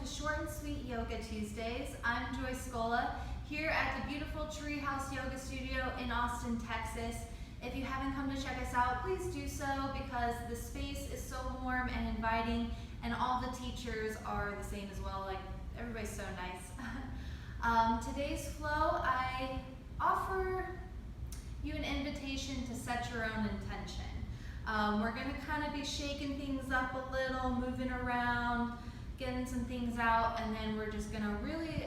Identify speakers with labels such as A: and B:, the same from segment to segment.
A: to Short and Sweet Yoga Tuesdays. I'm Joy Scola here at the beautiful Treehouse Yoga Studio in Austin, Texas. If you haven't come to check us out, please do so because the space is so warm and inviting, and all the teachers are the same as well. Like, everybody's so nice. Today's flow, I offer you an invitation to set your own intention. We're going to kind of be shaking things up a little, moving around, getting some things out, and then we're just going to really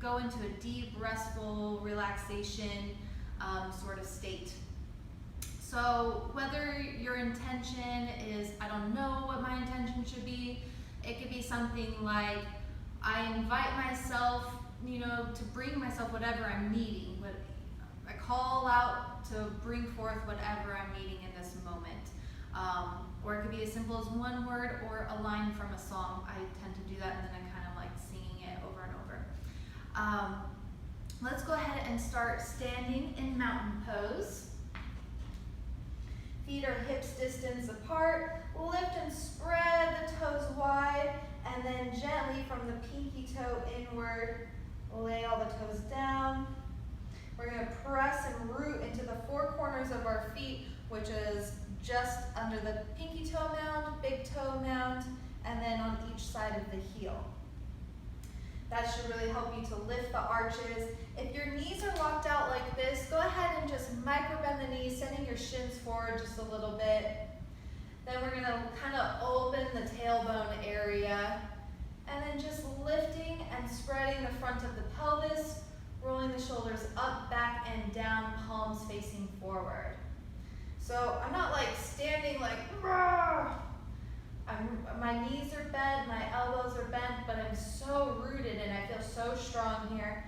A: go into a deep, restful relaxation sort of state. So whether your intention is, I don't know what my intention should be, it could be something like, I invite myself, to bring myself whatever I'm needing. But I call out to bring forth whatever I'm needing in this moment. Or it could be as simple as one word or a line from a song. I tend to do that, and then I kind of like singing it over and over. Let's go ahead and start standing in mountain pose. Feet are hips distance apart. Lift and spread the toes wide, and then gently from the pinky toe inward, lay all the toes down. We're going to press and root into the four corners of our feet, which is just under the pinky toe mound, big toe mound, and then on each side of the heel. That should really help you to lift the arches. If your knees are locked out like this, go ahead and just micro bend the knees, sending your shins forward just a little bit. Then we're going to kind of open the tailbone area, and then just lifting and spreading the front of the pelvis, rolling the shoulders up, back, and down, palms facing forward. So I'm not like standing like, rah! My knees are bent, my elbows are bent, but I'm so rooted and I feel so strong here.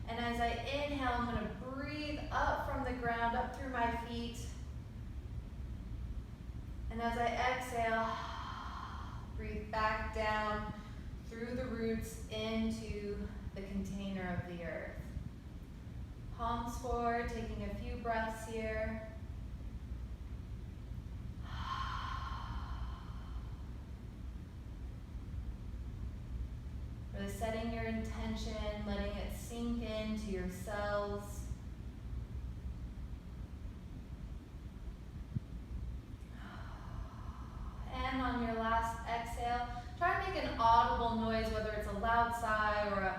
A: And as I inhale, I'm going to breathe up from the ground, up through my feet. And as I exhale, breathe back down through the roots into the container of the earth. Palms forward, taking a few breaths here. Really setting your intention, letting it sink into your cells. And on your last exhale, try to make an audible noise, whether it's a loud sigh or a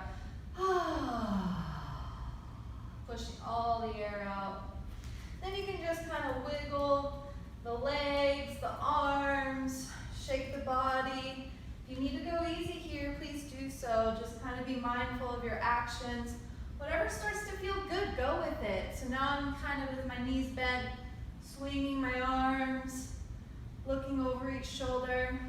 A: pushing all the air out. Then you can just kind of wiggle the legs, the arms, shake the body. If you need to go easy here, please do so. Just kind of be mindful of your actions. Whatever starts to feel good, go with it. So now I'm kind of with my knees bent, swinging my arms, looking over each shoulder.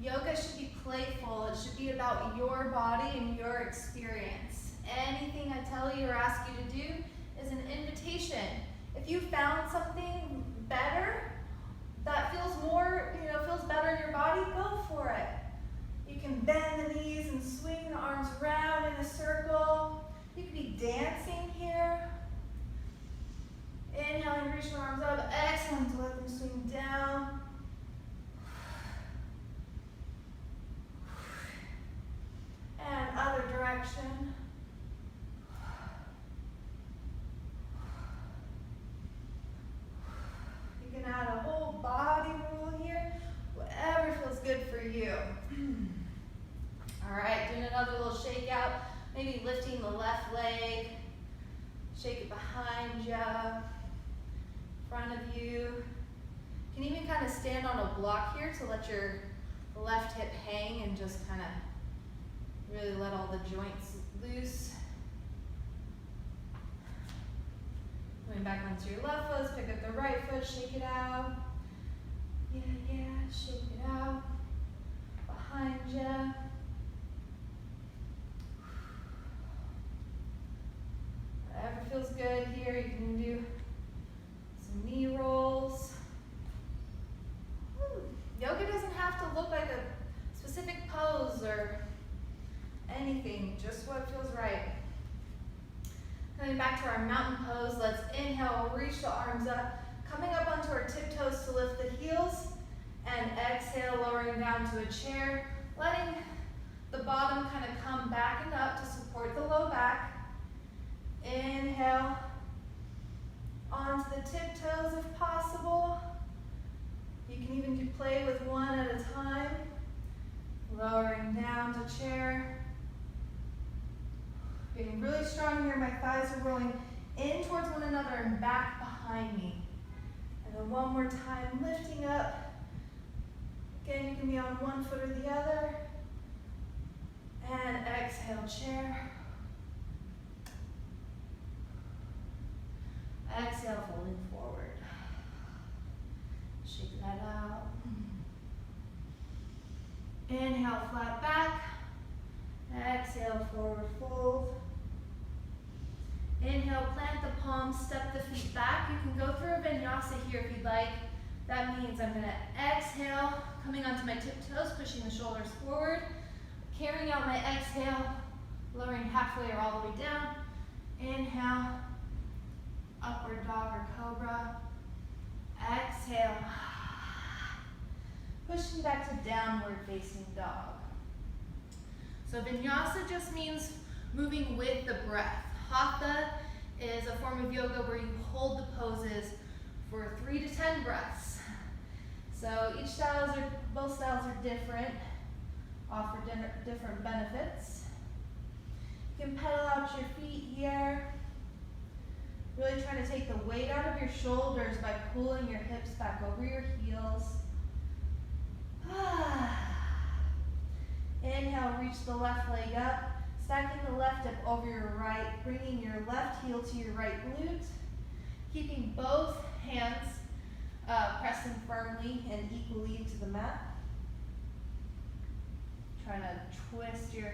A: Yoga should be playful. It should be about your body and your experience. Anything I tell you or ask you to do is an invitation. If you found something better that feels more, feels better in your body, go for it. You can bend the knees and swing the arms around in a circle. You could be dancing here. Inhaling, reach the arms up. Exhaling to let them swing down. And other direction. You can add a whole body roll here, whatever feels good for you. All right, doing another little shake out, maybe lifting the left leg, shake it behind you, front of you. You can even kind of stand on a block here to let your left hip hang and just kind of really let all the joints loose. Going back onto your left foot, pick up the right foot, shake it out. Yeah, shake it out. Behind you. Whatever feels good here, you can do some knee rolls. Yoga doesn't have to look like a specific pose or anything, just what feels right. Coming back to our mountain pose, let's inhale, reach the arms up, coming up onto our tiptoes to lift the heels, and exhale, lowering down to a chair. letting the bottom kind of come back and up to support the low back. Inhale, onto the tiptoes if possible. You can even play with one at a time. Lowering down to chair. Getting really strong here, my thighs are rolling in towards one another and back behind me. And then one more time, lifting up. Again, you can be on one foot or the other. And exhale, chair. Exhale, folding forward. Shake that out. Inhale, flat back. Exhale, forward fold. Inhale, plant the palms, step the feet back. You can go through a vinyasa here if you'd like. That means I'm gonna exhale, coming onto my tiptoes, pushing the shoulders forward, carrying out my exhale, lowering halfway or all the way down. Inhale, upward dog or cobra. Exhale, pushing back to downward facing dog. So vinyasa just means moving with the breath. Hatha is a form of yoga where you hold the poses for 3 to 10 breaths. So both styles are different, offer different benefits. You can pedal out your feet here. Really trying to take the weight out of your shoulders by pulling your hips back over your heels. Inhale, reach the left leg up, stacking the left hip over your right, bringing your left heel to your right glute, keeping both hands pressing firmly and equally to the mat. Trying to twist your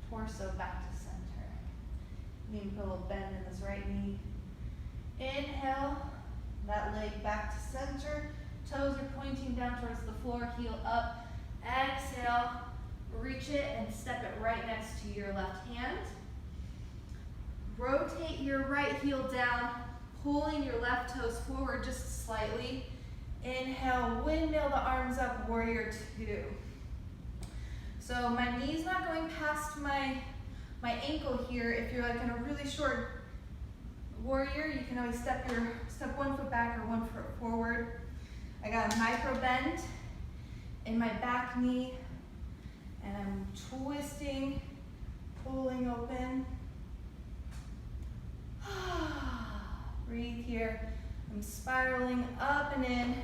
A: torso back to center. You can put a little bend in this right knee. Inhale, that leg back to center. Toes are pointing down towards the floor, heel up. Exhale, reach it and step it right next to your left hand. Rotate your right heel down, pulling your left toes forward just slightly. Inhale, windmill the arms up, warrior two. So my knee's not going past my ankle here. If you're like in a really short warrior, you can always step 1 foot back or 1 foot forward. I got a micro bend in my back knee, and I'm twisting, pulling open. Breathe here. I'm spiraling up and in.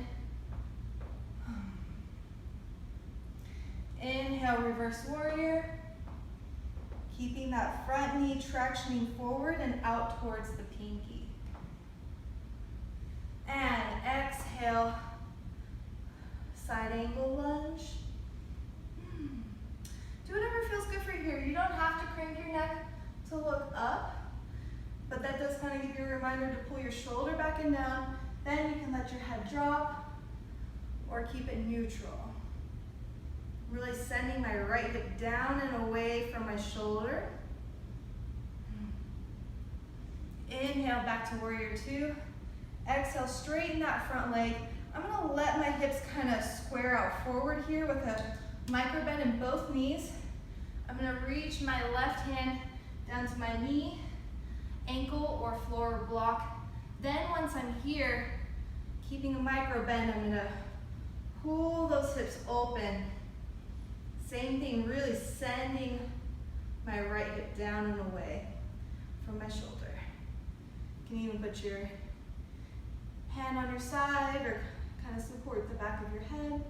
A: Inhale, reverse warrior. Keeping that front knee tractioning forward and out towards the pinky. And exhale, side angle lunge. Do whatever feels good for you here. You don't have to crank your neck to look up, but that does kind of give you a reminder to pull your shoulder back and down. Then you can let your head drop or keep it neutral. Really sending my right hip down and away from my shoulder. Inhale, back to warrior two. Exhale, straighten that front leg. I'm gonna let my hips kind of square out forward here with a micro bend in both knees. I'm gonna reach my left hand down to my knee, ankle or floor block. Then once I'm here, keeping a micro bend, I'm gonna pull those hips open. Same thing, really sending my right hip down and away from my shoulder. You can even put your hand on your side or kind of support the back of your head.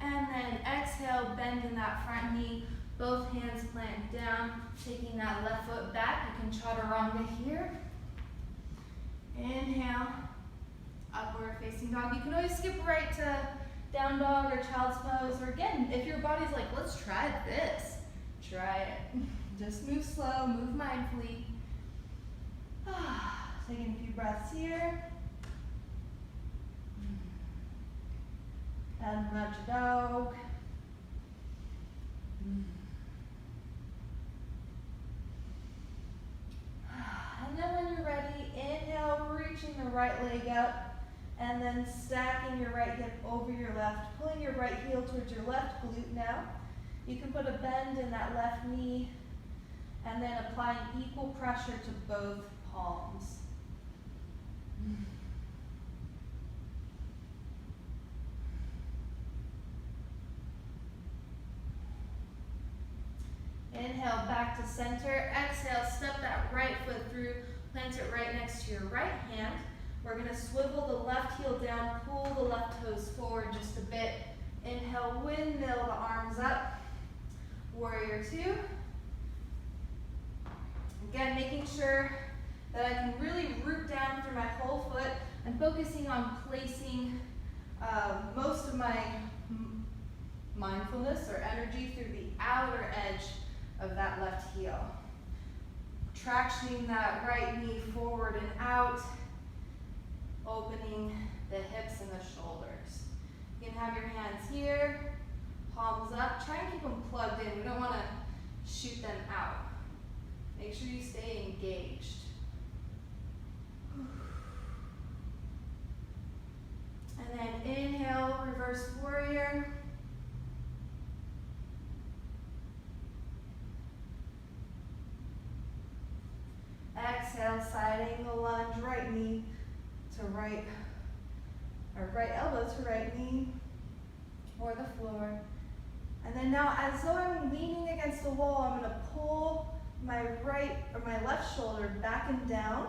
A: And then exhale, bend in that front knee, both hands plant down, taking that left foot back. You can chaturanga here. Inhale, upward facing dog. You can always skip right to down dog or child's pose, or again, if your body's like, let's try this, try it. Just move slow, move mindfully. Taking a few breaths here. And nudge dog. And then when you're ready, inhale, reaching the right leg up,
B: And then stacking your right hip over your left, pulling your right heel towards your left glute now. You can put a bend in that left knee and then applying equal pressure to both palms. Inhale, back to center. Exhale, step that right foot through, plant it right next to your right hand. We're going to swivel the left heel down, pull the left toes forward just a bit. Inhale, windmill the arms up. Warrior two. Again, making sure that I can really root down through my whole foot and focusing on placing most of my mindfulness or energy through the outer edge of that left heel. Tractioning that right knee forward and out, opening the hips and the shoulders. You can have your hands here, palms up. Try and keep them plugged in. We don't want to shoot them out. Make sure you stay engaged. And then inhale, reverse warrior. Exhale, side angle lunge, right knee to right, or right elbow to right knee, or the floor. And then now, as though I'm leaning against the wall, I'm going to pull my right or my left shoulder back and down,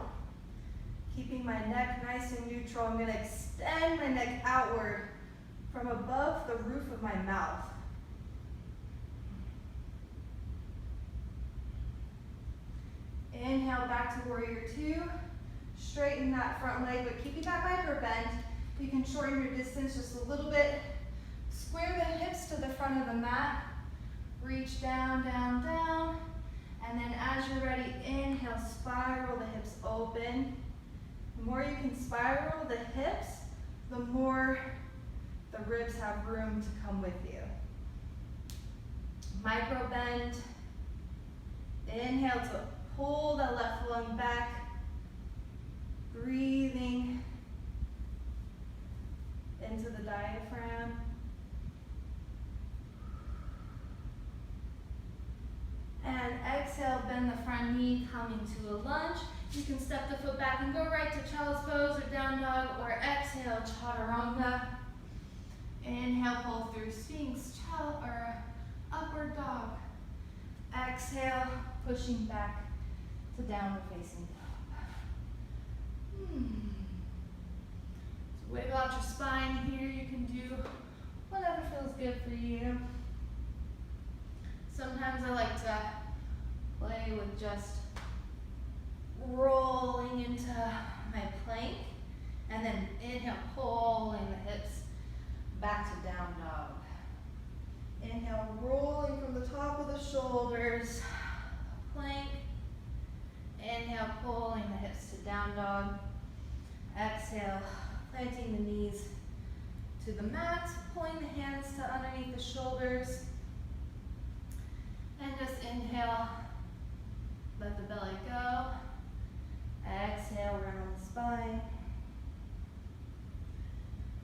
B: keeping my neck nice and neutral. I'm going to extend my neck outward from above the roof of my mouth. Inhale, back to warrior two. Straighten that front leg, but keeping that micro bend. You can shorten your distance just a little bit. Square the hips to the front of the mat. Reach down, down, down. And then as you're ready, inhale, spiral the hips open. The more you can spiral the hips, the more the ribs have room to come with you. Micro bend. Inhale to pull the left lung back. Breathing into the diaphragm. And exhale, bend the front knee, coming to a lunge. You can step the foot back and go right to child's pose or down dog, or exhale, chaturanga. Inhale, pull through Sphinx, or upward dog. Exhale, pushing back to downward facing dog. So wiggle out your spine here. You can do whatever feels good for you. Sometimes I like to play with just rolling into my plank, and then inhale, pulling the hips back to down dog. Inhale, rolling from the top of the shoulders, plank. Inhale, pulling the hips to down dog. Exhale, planting the knees to the mat, pulling the hands to underneath the shoulders. And just inhale, let the belly go. Exhale, round the spine.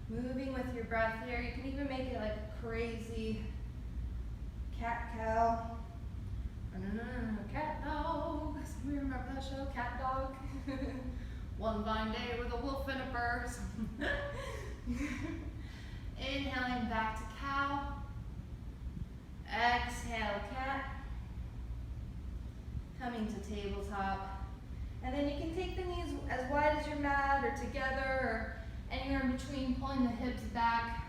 B: Moving with your breath here. You can even make it like a crazy cat-cow. Cat dog. Can we remember that show? Cat dog. One fine day with a wolf and a purse. Inhaling back to cow. Exhale, cat. Coming to tabletop. And then you can take the knees as wide as your mat or together or anywhere in between, pulling the hips back.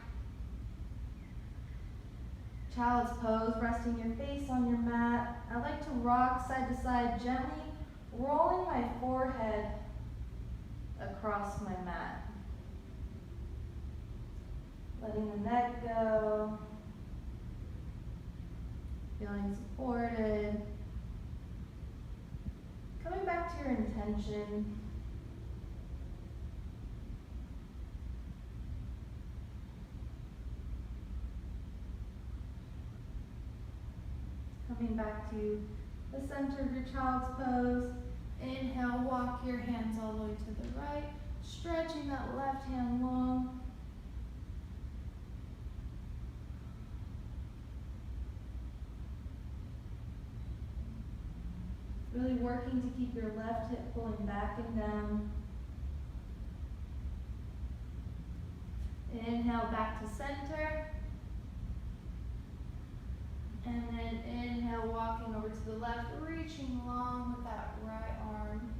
B: Child's pose, resting your face on your mat. I like to rock side to side, gently rolling my forehead across my mat. Letting the neck go. Feeling supported. Coming back to your intention. Coming back to the center of your child's pose. Inhale, walk your hands all the way to the right. Stretching that left hand long. Really working to keep your left hip pulling back and down. Inhale back to center. And then inhale, walking over to the left, reaching long with that right arm,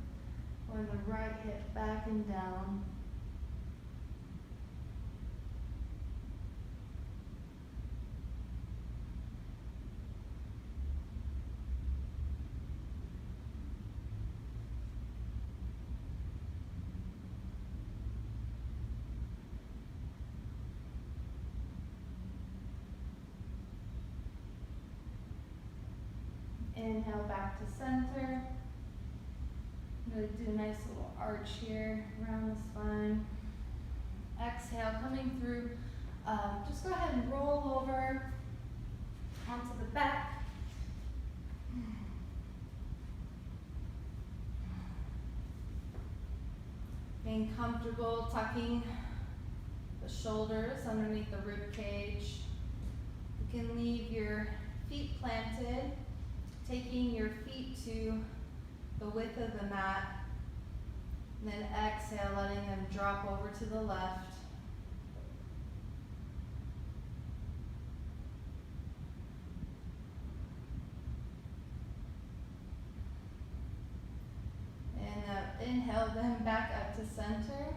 B: or the right hip back and down. Inhale back to center. I'm going to do a nice little arch here around the spine. Exhale, coming through. Just go ahead and roll over onto the back. Being comfortable, tucking the shoulders underneath the rib cage. You can leave your feet planted, taking your feet to the width of the mat, and then exhale, letting them drop over to the left. And inhale them back up to center,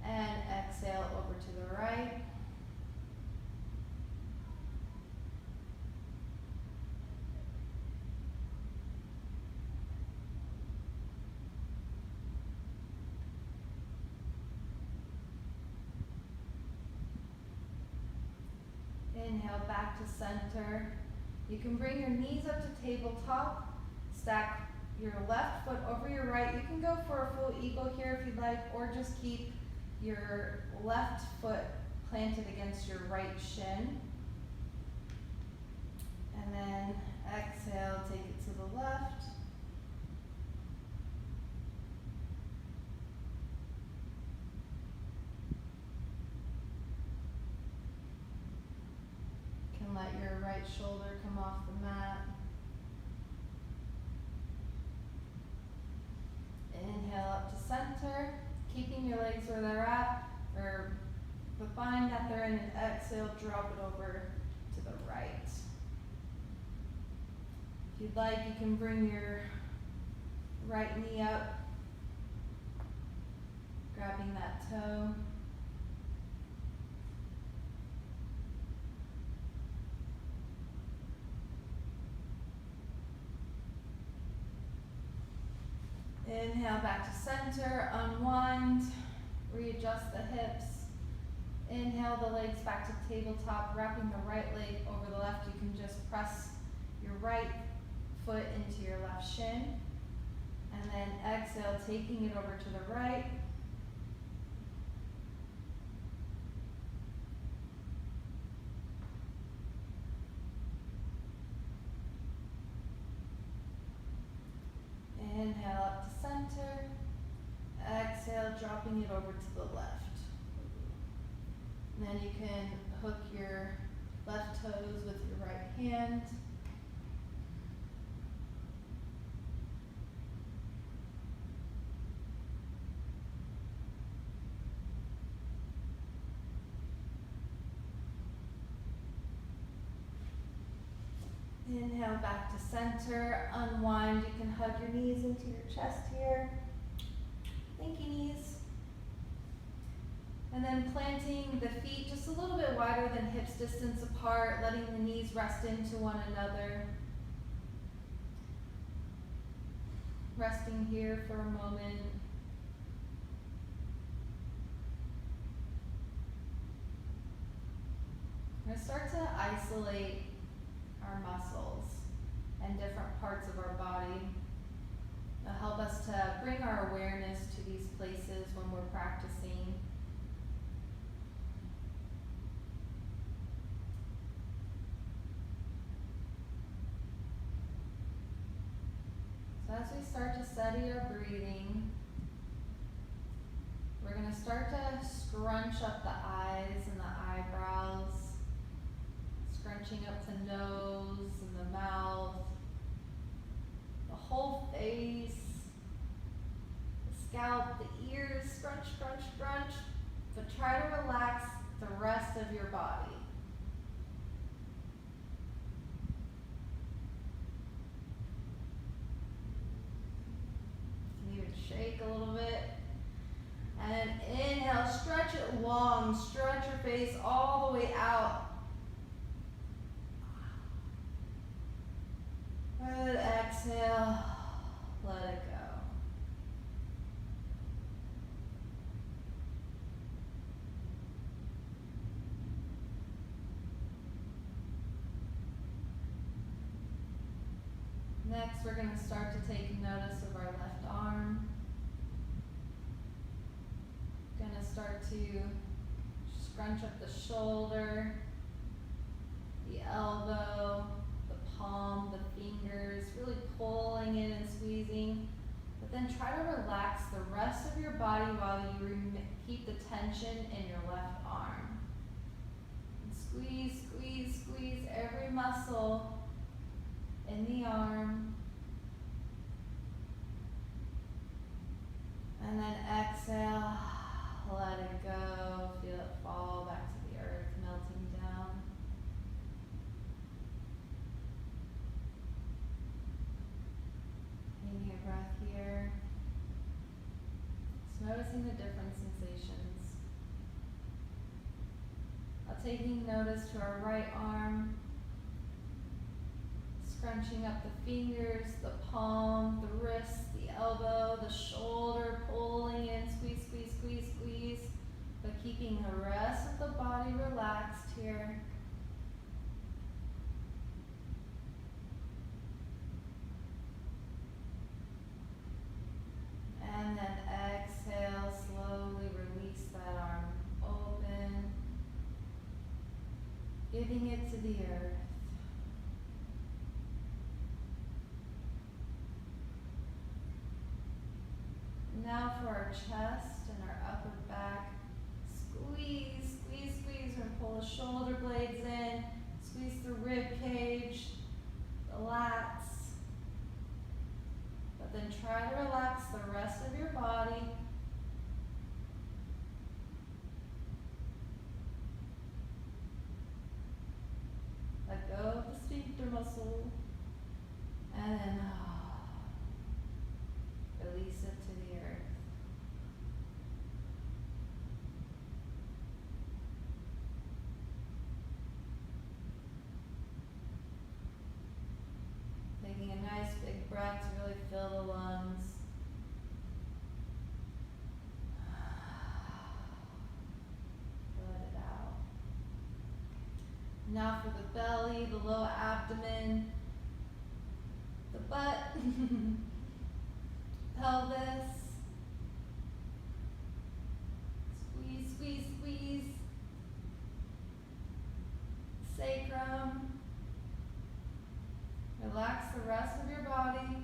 B: and exhale over to the right. Inhale back to center. You can bring your knees up to tabletop. Stack your left foot over your right. You can go for a full eagle here if you'd like, or just keep your left foot planted against your right shin. And then exhale, take it to the left. Let your right shoulder come off the mat. Inhale up to center, keeping your legs where they're at, or the bind that they're in, and exhale, drop it over to the right. If you'd like, you can bring your right knee up, grabbing that toe. Inhale back to center, unwind, readjust the hips. Inhale the legs back to tabletop, wrapping the right leg over the left. You can just press your right foot into your left shin. And then exhale, taking it over to the right. Inhale up to center. Exhale, dropping it over to the left. And then you can hook your left toes with your right hand. Inhale back to center, unwind. You can hug your knees into your chest here. Pinky knees. And then planting the feet just a little bit wider than hips distance apart, letting the knees rest into one another. Resting here for a moment. We're going to start to isolate our muscles and different parts of our body. It'll help us to bring our awareness to these places when we're practicing. So as we start to steady our breathing, we're
A: start to scrunch up the eyes and the eyebrows, scrunching up the nose and the mouth, the whole face, the scalp, the ears, scrunch, scrunch, scrunch, but try to relax the rest of your body. You can even shake a little bit. And inhale, stretch it long, stretch your face all the way out. Good, exhale, let it go. Next, we're going to start to take notice of our left arm. Going to start to scrunch up the shoulder, the elbow, the palm, the fingers, really pulling in and squeezing. But then try to relax the rest of your body while you keep the tension in your left arm. And squeeze, squeeze, squeeze every muscle in the arm. And then exhale, let it go, feel it fall back to the earth, melting down. Taking your breath here. Just noticing the different sensations. Now taking notice to our right arm. Scrunching up the fingers, the palm, the wrist, the elbow, the shoulder, pulling in, squeeze, squeeze, squeeze, squeeze, but keeping the rest of the body relaxed here. And then exhale, slowly release that arm open, giving it to the earth. Now for our chest and our upper back, squeeze, squeeze, squeeze, and pull the shoulder blades in, squeeze the rib cage, the lats, but then try to relax the rest of your body. Let go of the sphincter muscle, and then release it to the earth. Taking a nice big breath to really fill the lungs. Let it out. Now for the belly, the low abdomen, the butt. Pelvis, squeeze, squeeze, squeeze, sacrum, relax the rest of your body,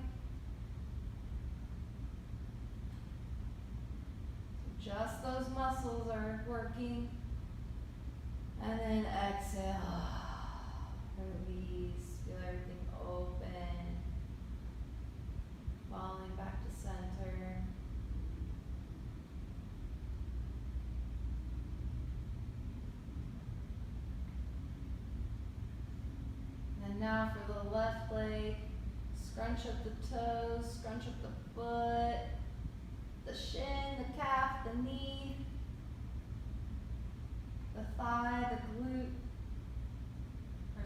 A: just those muscles are working, and then exhale, release, feel everything open, falling back to center. And now for the left leg, scrunch up the toes, scrunch up the foot, the shin, the calf, the knee, the thigh, the glute,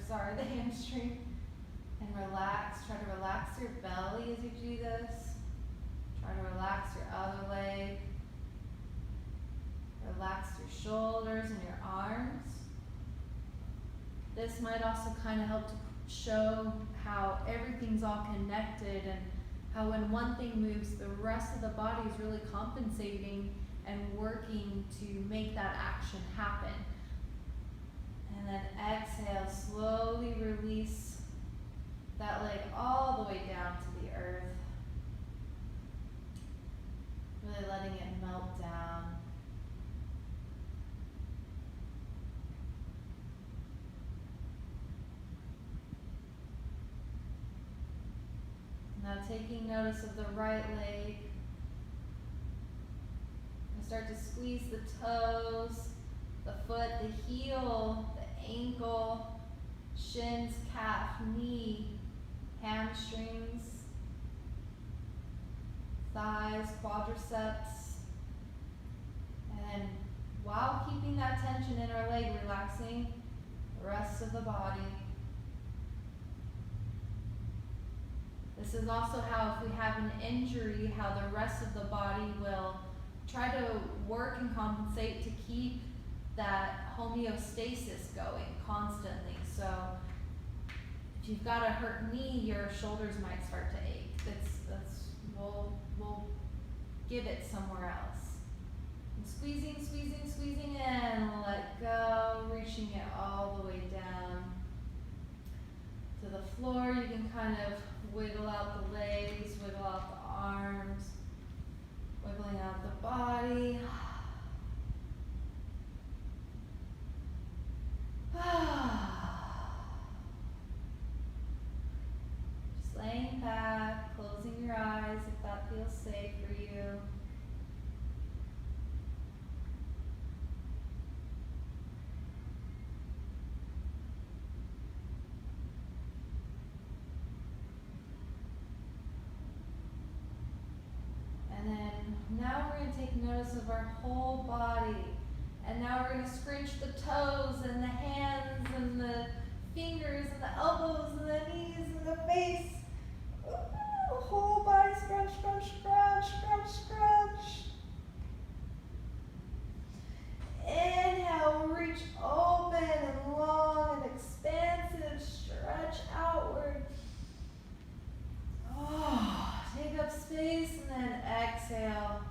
A: the hamstring. And relax, try to relax your belly as you do this. Try to relax your other leg. Relax your shoulders and your arms. This might also kind of help to show how everything's all connected and how when one thing moves, the rest of the body is really compensating and working to make that action happen. And then exhale, slowly release that leg all the way down to the earth. Really letting it melt down. Now taking notice of the right leg. And start to squeeze the toes, the foot, the heel, the ankle, shins, calf, knee, hamstrings, thighs, quadriceps. And while keeping that tension in our leg, relaxing the rest of the body. This is also how, if we have an injury, how the rest of the body will try to work and compensate to keep that homeostasis going constantly. So if you've got a hurt knee, your shoulders might start to ache. We'll give it somewhere else. And squeezing, squeezing, squeezing in, let go, reaching it all the way down to the floor. You can kind of wiggle out the legs, wiggle out the arms, wiggling out the body. Just laying back, closing your eyes if that feels safe for you. And then now we're going to take notice of our whole body. And now we're going to scrunch the toes and the hands and the fingers and the elbows and the knees and the face. Ooh, whole body scrunch, scrunch, scrunch, scrunch, scrunch. Inhale, reach open and long and expansive, stretch outward. Oh, take up space and then exhale.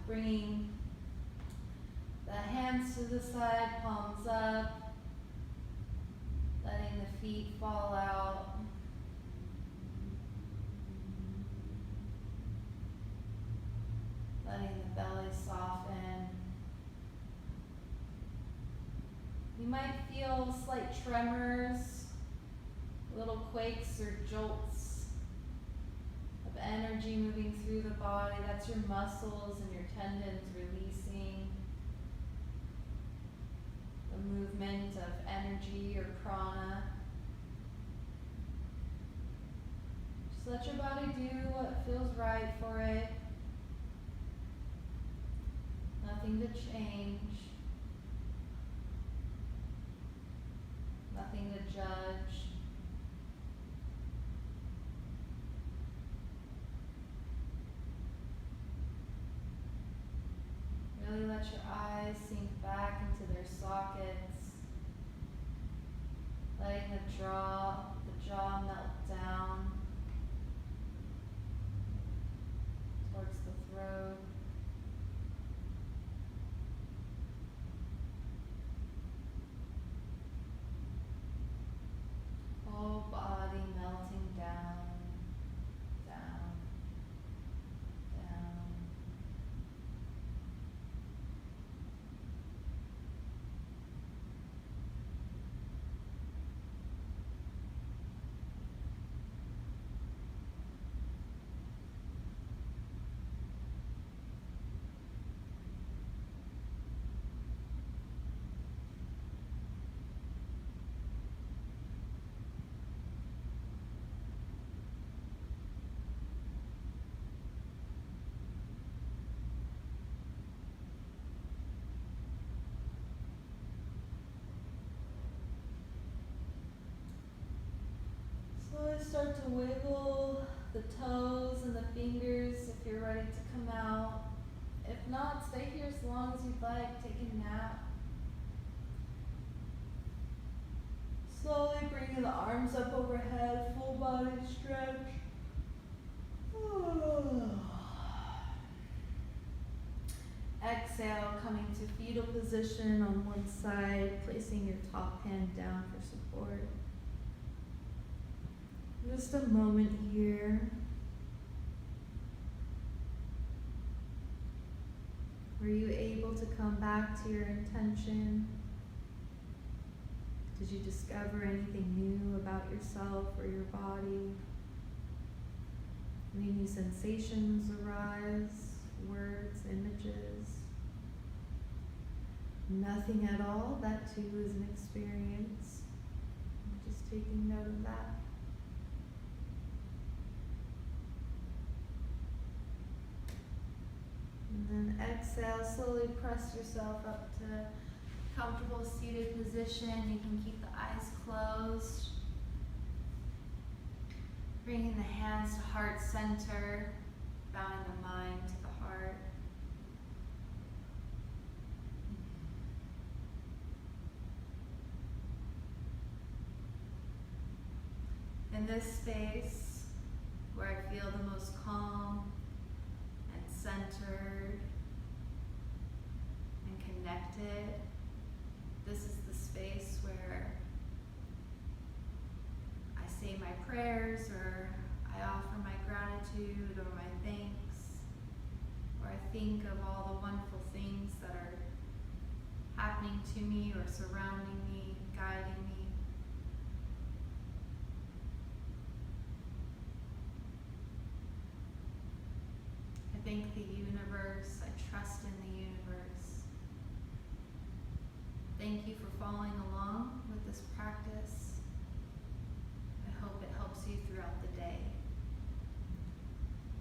A: Bringing the hands to the side, palms up, letting the feet fall out. Letting the belly soften. You might feel slight tremors, little quakes or jolts of energy moving through the body. That's your muscles and your tendons releasing the movement of energy or prana. Just let your body do what feels right for it. Nothing to change. Nothing to judge. Really let your eyes sink back into their sockets, letting the jaw melt down towards the throat. Whole body melting down, down, down. Slowly start to wiggle the toes and the fingers if you're ready to come out. If not, stay here as long as you'd like. Take a nap. Slowly bringing the arms up overhead, full body stretch. Exhale, coming to fetal position on one side, placing your top hand down for support. Just a moment here. Were you able to come back to your intention?
B: Did you discover anything new about yourself or your body? Any new sensations arise, words, images? Nothing at all, that too is an experience. I'm just taking note of that. And then exhale, slowly press yourself up to comfortable seated position. You can keep the eyes closed. Bringing the hands to heart center, bowing the mind to the heart. In this space where I feel the most calm and centered and connected, this is the space where I say my prayers, or I offer my gratitude or my thanks, or I think of all the wonderful things that are happening to me or surrounding me, guiding me. I thank the universe. I trust in the universe. Thank you for following along with this practice. I hope it helps you throughout the day.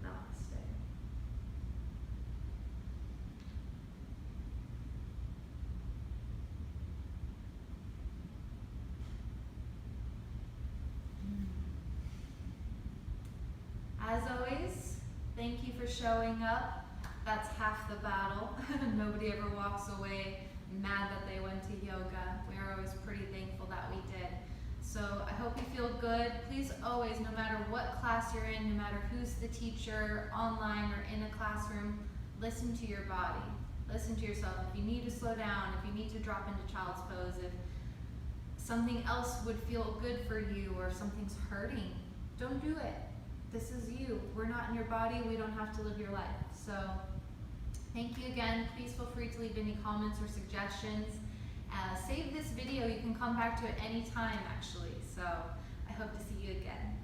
B: Namaste. As always, thank you for showing up. That's half the battle. Nobody ever walks away mad that they went to yoga. We are always pretty thankful that we did. So I hope you feel good. Please always, no matter what class you're in, no matter who's the teacher, online or in a classroom, listen to your body. Listen to yourself. If you need to slow down, if you need to drop into child's pose, if something else would feel good for you or something's hurting, don't do it. This is you. We're not in your body. We don't have to live your life. So thank you again. Please feel free to leave any comments or suggestions. Save this video. You can come back to it any time, actually. So I hope to see you again.